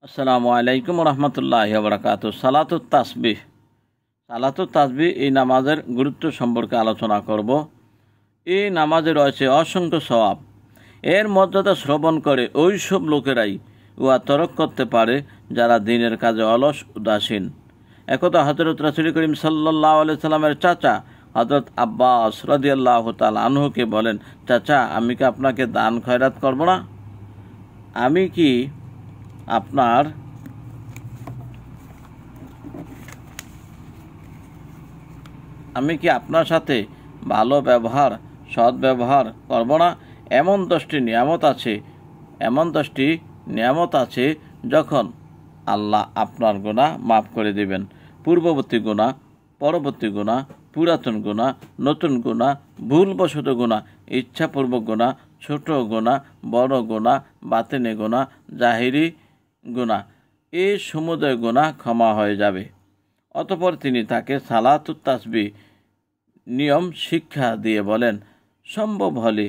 আসসালামু আলাইকুম রহমতুল্লাহি ওয়া বারাকাতুহু। সালাতুত তাসবিহ এই নামাজের গুরুত্ব সম্পর্কে আলোচনা করব। এই নামাজে রয়েছে অসংখ্য সওয়াব। এর মর্যাদা শ্রবণ করে ওই সব লোকেরাই উহা তরক করতে পারে যারা দিনের কাজে অলস উদাসীন। একদা হযরত রাসূল করিম সাল্লাল্লাহু আলাইহি সাল্লামের চাচা হযরত আব্বাস রাদিয়াল্লাহু তাআলা আনহুকে বলেন, চাচা, আমি কি আপনাকে দান খয়রাত করব না? আমি কি আপনার সাথে ভালো ব্যবহার, সৎ ব্যবহার করব না? এমন 10টি নিয়ামত আছে যখন আল্লাহ আপনার গুনাহ মাফ করে দিবেন। পূর্ববর্তী গুনাহ, পরবর্তী গুনাহ, পুরাতন গুনাহ, নতুন গুনাহ, ভুলবশত গুনাহ, ইচ্ছাপূর্বক গুনাহ, ছোট গুনাহ, বড় গুনাহ, বাতিনি গুনাহ, জাহিরি গুনাহ, এই সমুদয় গুনাহ ক্ষমা হয়ে যাবে। অতঃপর তিনি তাকে সালাতুত তাসবিহ নিয়ম শিক্ষা দিয়ে বলেন, সম্ভব হলে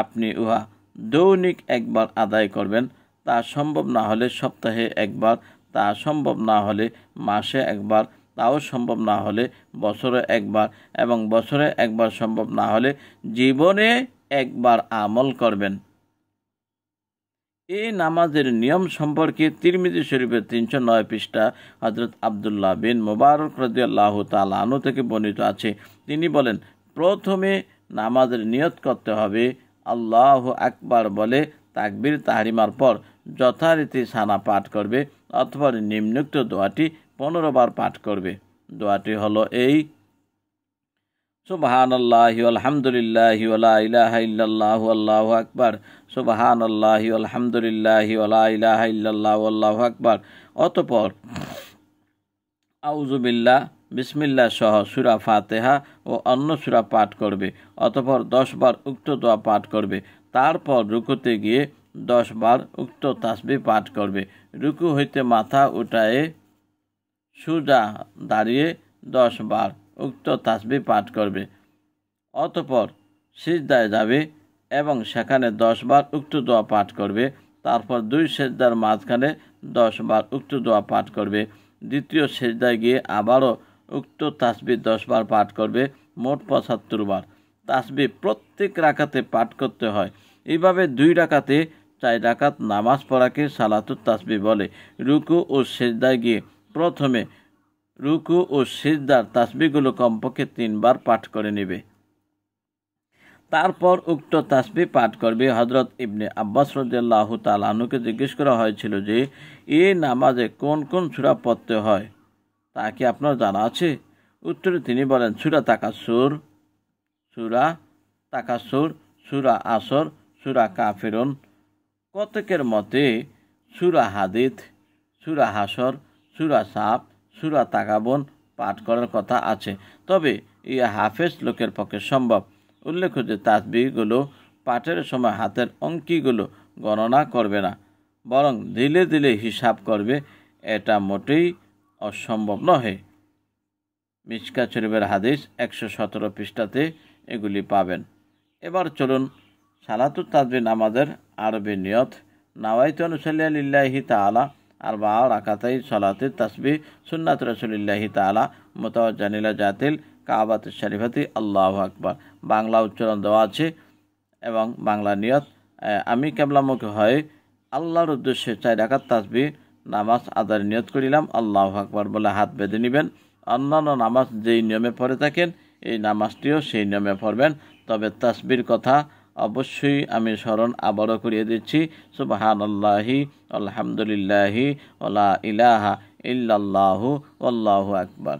আপনি উহা দৈনিক একবার আদায় করবেন। তা সম্ভব না হলে সপ্তাহে একবার, তা সম্ভব না হলে মাসে একবার, তাও সম্ভব না হলে বছরে একবার, এবং বছরে একবার সম্ভব না হলে জীবনে একবার আমল করবেন। এই নামাজের নিয়ম সম্পর্কে তিরমিজি শরীফের 309 পৃষ্ঠা হযরত আব্দুল্লাহ বিন মুবারক রাদিয়াল্লাহু তাআলা আনহু থেকে বর্ণিত আছে। তিনি বলেন, প্রথমে নামাজের নিয়ত করতে হবে। আল্লাহু আকবার বলে তাকবীর তাহরিমার পর যথারীতি সানা পাঠ করবে অথবা নিম্নোক্ত দোয়াটি 15 বার পাঠ করবে। দোয়াটি হলো এই: সুবহানাল্লাহি আলহামদুলিল্লাহি ওয়া লা ইলাহা ইল্লাল্লাহু আল্লাহু আকবার, সুবহানাল্লাহি আলহামদুলিল্লাহি ওয়া লা ইলাহা ইল্লাল্লাহু আল্লাহু আকবার। অতঃপর আউযু বিল্লাহ, বিসমিল্লাহ সহ সূরা ফাতিহা ও অন্য সূরা পাঠ করবে। অতঃপর 10 বার উক্ত দোয়া পাঠ করবে। তারপর রুকুতে গিয়ে 10 বার উক্ত তাসবিহ পাঠ করবে। রুকু হইতে মাথা উঠায়ে সোজা দাঁড়িয়ে 10 বার উক্ত তাসবিহ পাঠ করবে। অতঃপর সিজদায় যাবে এবং সেখানে 10 বার উক্ত দোয়া পাঠ করবে। তারপর 2 সিজদার মাঝখানে 10 বার উক্ত দোয়া পাঠ করবে। দ্বিতীয় সিজদায় গিয়ে আবারও উক্ত তাসবিহ 10 বার পাঠ করবে। মোট 75 বার তাসবিহ প্রত্যেক রাকাতে পাঠ করতে হয়। এইভাবে 2 রাকাতে 4 রাকাত নামাজ পড়াকে সালাতুত তাসবিহ বলে। রুকু ও সিজদায় গিয়ে প্রথমে রুকু ও সিজদার তাসবিহগুলো কমপক্ষে 3 বার পাঠ করে নেবে। তারপর উক্ত তাসবিহ পাঠ করবে। হযরত ইবনে আব্বাস রাদিয়াল্লাহু তাআলা আনহুকে জিজ্ঞেস করা হয়েছিল যে, এই নামাজে কোন কোন সূরা পড়তে হয়, তা কি আপনার জানা আছে? উত্তরে তিনি বলেন, সূরা তাকাসুর, সূরা আসর, সূরা কাফিরুন। কতকের মতে সূরা হাদীদ, সূরা হাসর, সূরা সাফ, সূরা তাগাবুন পাঠ করার কথা আছে। তবে ইহা হাফেজ লোকের পক্ষে সম্ভব। উল্লেখ্য যে তাসবিহগুলো পাঠের সময় হাতের অঙ্কিগুলো গণনা করবে না, বরং ধীরে ধীরে হিসাব করবে। এটা মোটেই অসম্ভব নহে। মিশকাত শরীফের হাদিস 117 পৃষ্ঠাতে এগুলি পাবেন। এবার চলুন সালাতুত তাসবিহ নামাজের আরবি নিয়ত। নাওয়াইতু আনুসাল্লিয়া লিল্লাহি তাআলা আরবা'a রাকাতাই সালাতুত তাসবিহ সুন্নাত রাসূলিল্লাহি তাআলা মুতাওয়াজ্জিহান ইলা জাতিল কাবাতুশ শরীফাতি আল্লাহু আকবার। বাংলা উচ্চারণ দেওয়া আছে এবং বাংলা নিয়ত। আমি কিবলামুখী হয়ে আল্লাহর উদ্দেশ্যে 4 রাকাত তাসবিহ নামাজ আদায়ের নিয়ত করিলাম। আল্লাহু আকবার বলে হাত বেঁধে নেবেন। অন্যান্য নামাজ যেই নিয়মে পড়ে থাকেন এই নামাজটিও সেই নিয়মে পড়বেন। তবে তাসবিহর কথা অবশ্যই আমি স্মরণ আবারও করিয়ে দিচ্ছি। সুবহানাল্লাহি আলহামদুলিল্লাহি ওয়া লা ইলাহা ইল্লাল্লাহু আল্লাহু আকবার।